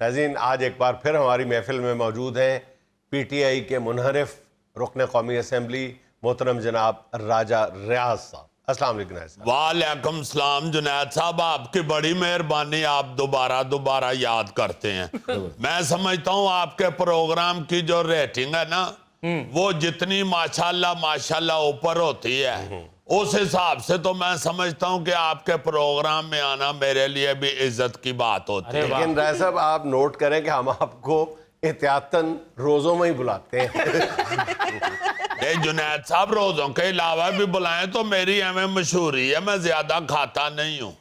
नाज़रीन, आज एक बार फिर हमारी महफिल में मौजूद हैं PTI के मुनहरिफ रुकन कौमी असम्बली मोहतरम जनाब राजा रियाज साहब। अस्सलाम वालेकुम नाज़रीन साहब। वालेकुम सलाम जुनैद साहब, आपकी बड़ी मेहरबानी, आप दोबारा याद करते हैं। मैं समझता हूँ आपके प्रोग्राम की जो रेटिंग है ना, वो जितनी माशाल्लाह ऊपर होती है, उस हिसाब से तो मैं समझता हूँ कि आपके प्रोग्राम में आना मेरे लिए भी इज्जत की बात होती है। लेकिन राय साहब, आप नोट करें कि हम आपको एहतियातन रोजों में ही बुलाते हैं। जुनैद साहब, रोजों के अलावा भी बुलाएं तो मेरी हमें मशहूरी है, मैं ज्यादा खाता नहीं हूँ।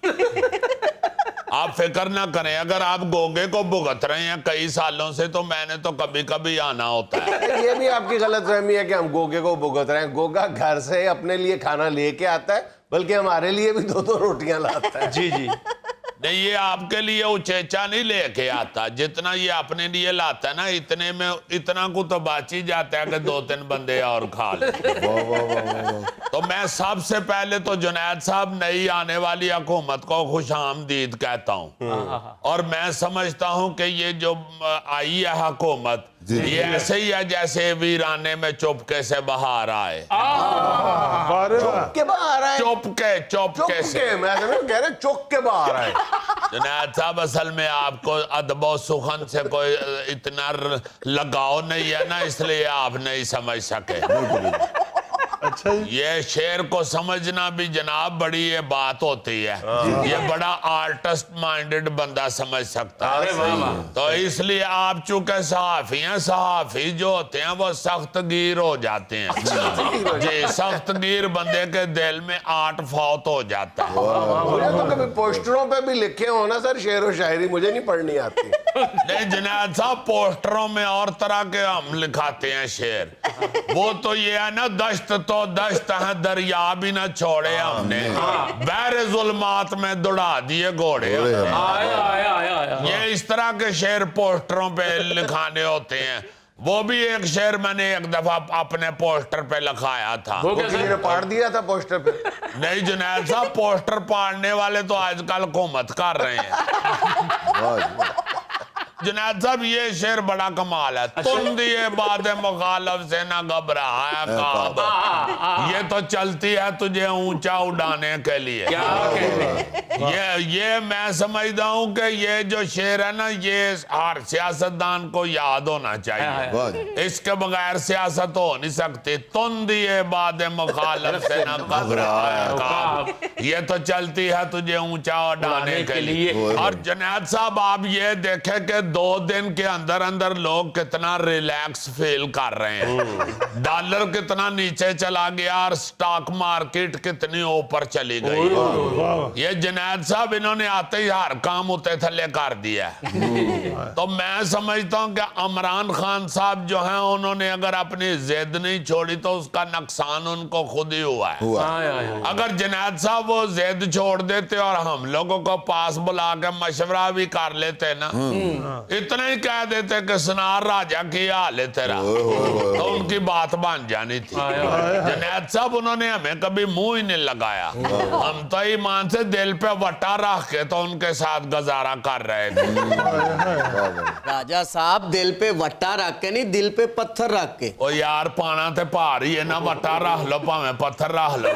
आप फिक्र ना करें, अगर आप गोगे को भुगत रहे हैं कई सालों से, तो मैंने तो कभी कभी आना होता है। ये भी आपकी गलतफहमी है कि हम गोगे को भुगत रहे हैं। गोगा घर से अपने लिए खाना लेके आता है, बल्कि हमारे लिए भी 2-2 रोटियां लाता है। जी जी। नहीं, ये आपके लिए उचेचा नहीं लेके आता, जितना ये अपने लिए लाता है ना, इतने में इतना को तो बाची जाता है कि 2-3 बंदे और खा ले। तो मैं सबसे पहले तो जुनैद साहब, नई आने वाली हुकूमत को खुशामदीद कहता हूँ। और मैं समझता हूँ कि ये जो आई है हुकूमत, ये ऐसे ही है जैसे वीराने में चुपके से बाहर आए। चुप के बाहर आए, चुपके से मैं कह रहा चुप के बाहर आए। जुनैद साहब, असल में आपको अदबो सुखन से कोई इतना लगाव नहीं है ना, इसलिए आप नहीं समझ सके। अच्छा, ये शेर को समझना भी जनाब बड़ी ये बात होती है। ये बड़ा आर्टिस्ट माइंडेड बंदा समझ सकता है। तो इसलिए आप चूंकि सहाफी हैं, सहाफी जो होते हैं वो सख्त गिर हो जाते हैं। जी, सख्त गिर बंदे के दिल में आर्ट फौत हो जाता है। मुझे तो कभी पोस्टरों पे भी लिखे हो ना सर शेर व शायरी, मुझे नहीं पढ़नी आती। नहीं जुनैद साहब, पोस्टरों में और तरह के हम लिखाते हैं शेर। वो तो ये है ना, दश्त तो दश्त है, दरिया भी ना छोड़े हमने, बहरे जुल्मात में दौड़ा दिए घोड़े। ये इस तरह के शेर पोस्टरों पे लिखाने होते हैं। वो भी एक शेर मैंने एक दफा अपने पोस्टर पे लिखाया था। वो किसी ने पाड़ दिया था पोस्टर पे? नहीं जुनैद साहब, पोस्टर पाड़ने वाले तो आजकल हुकूमत कर रहे हैं। जुनैद साहब, ये शेर बड़ा कमाल है। तुम दिए बाद मुखालफ से ना घबराया काब, ये तो चलती है तुझे ऊंचा उड़ाने के लिए। ये मैं समझता हूँ कि ये जो शेर है ना, ये हर सियासतदान को याद होना चाहिए। इसके बगैर सियासत हो नहीं सकती। तुम दिए बाद मुखालफ से ना घबराया काब, ये तो चलती है तुझे ऊंचा उड़ाने के लिए। और जुनैद साहब, आप ये देखें कि 2 दिन के अंदर अंदर लोग कितना रिलैक्स फील कर रहे हैं। डॉलर कितना नीचे चला गया और स्टॉक मार्केट कितनी ऊपर चली गई। ये जुनैद साहब, इन्होंने आते ही हर काम उते थले कर दिया। तो मैं समझता हूं कि इमरान खान साहब जो हैं, उन्होंने अगर अपनी जिद नहीं छोड़ी तो उसका नुकसान उनको खुद ही हुआ है। अगर जुनैद साहब वो जिद छोड़ देते और हम लोगों को पास बुला के मशवरा भी कर लेते ना, इतना ही कह देते कि सुनार राजा की हाल है तेरा, तो उनकी बात बन जानी थी। जुनैद साहब, उन्होंने हमें कभी मुंह ही नहीं लगाया। हम तो ईमान से दिल पे वटा रख के तो उनके साथ गुजारा कर रहे थे। राजा साहब, दिल पे वट्टा रख के नहीं, दिल पे पत्थर रख के। ओ यार, पाना ते भारी है ना, वटा रख लो भावे पत्थर रख लो।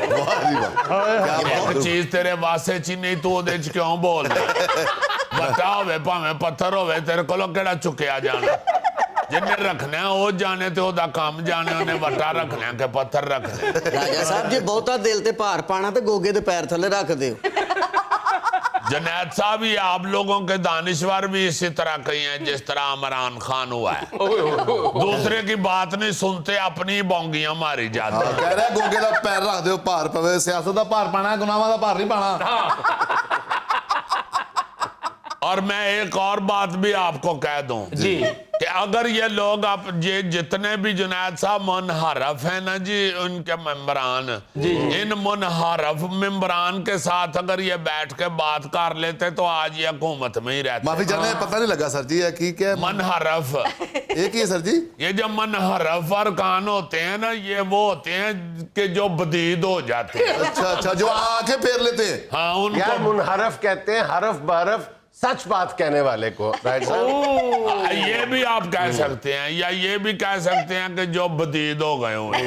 एक चीज तेरे वास्ते ची नहीं, तू ओदे च क्यों बोल रहा? वटा होवे भावे पत्थर होवे, तेरे कोलों केड़ा चुकिया जाना? जिन्हें रखना है वो जाने, तो ओदा काम जाने, उन्हें वटा रखना के पत्थर रखने। राजा साहब, जे बहुता दिल ते भार पाना तो गोगे दे पैर थले रख दो। जुनैद साहब, ये आप लोगों के दानिश्वर भी इसी तरह कही हैं जिस तरह इमरान खान हुआ है। दूसरे की बात नहीं सुनते, अपनी बोंगियां मारी जाते। कह रहा है गोगे दा पैर रख दो, भार पवे। सियासत दा भार पाना, गुनाहां दा भार नहीं पाना। और मैं एक और बात भी आपको कह दूं जी, कि अगर ये लोग आप ये जितने भी जुनैद साहब मुनहरफ है ना जी, उनके मेंबरान, इन मुनहरफ मेंबरान के साथ अगर ये बैठ के बात कर लेते तो आज ये हुकूमत में ही रहते। माफी चाहने, पता नहीं लगा सर जी है की क्या मुनहरफ एक ही है सर जी। ये जो मुनहरफ अरकान होते हैं ना, ये वो होते हैं कि जो बदीद हो जाते हैं। अच्छा, जो आंखें फेर लेते हैं। हाँ, यार उनको मुनहरफ कहते हैं हरफ बहरफ सच बात कहने वाले को, राइट साहब? ये भी आप कह सकते हैं, या ये भी कह सकते हैं कि जो बदीद हो गए हुए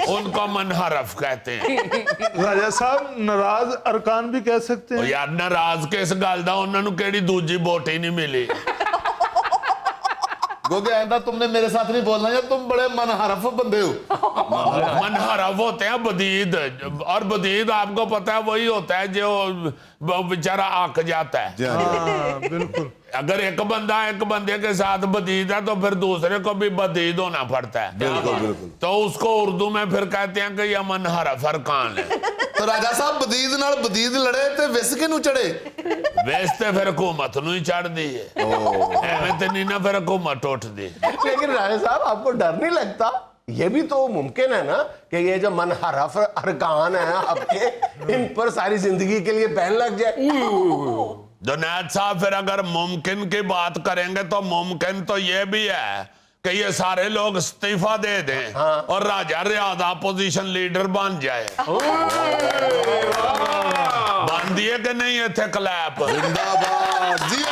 उनको मनहरफ कहते हैं। राजा साहब नाराज अरकान भी कह सकते हैं। यार नाराज किस गल दा, उन्होंने केड़ी दूजी बोटी नहीं मिली। गोगे आइंदा तुमने मेरे साथ नहीं बोलना यार, तुम बड़े मनहरफ बंदे हो। मनहरफ होते हैं बदीद, और बदीद आपको पता है वही होता है जो बेचारा आक जाता है। जी हाँ। हाँ बिल्कुल। अगर एक बंदा एक बंदे के साथ बदीद है तो फिर दूसरे को भी बदीद होना पड़ता है। बिल्कुल बिल्कुल। तो उसको उर्दू में फिर कहते हैं कि यह मनहरफ अरकान है। तो राजा साहब बदीद नाल बदीद लड़े ते विस किनू चढ़े? वेस्ते फिर हुकूमत नू ही चढ़ दी है, एवें ते नहीं ना फिर हुकूमत उठ दी। लेकिन राजा साहब आपको डर नहीं लगता? ये भी तो मुमकिन है ना कि ये जो मनहरफ अरकान है आपके, इन पर सारी जिंदगी के लिए बैन लग जाए। जुनैद साहब फिर अगर मुमकिन की बात करेंगे तो मुमकिन तो ये भी है कि ये सारे लोग इस्तीफा दे दें और राजा रियाज अपोजिशन लीडर बन जाए। बन दिए कि नहीं थे क्लैप? जिंदाबाद जी।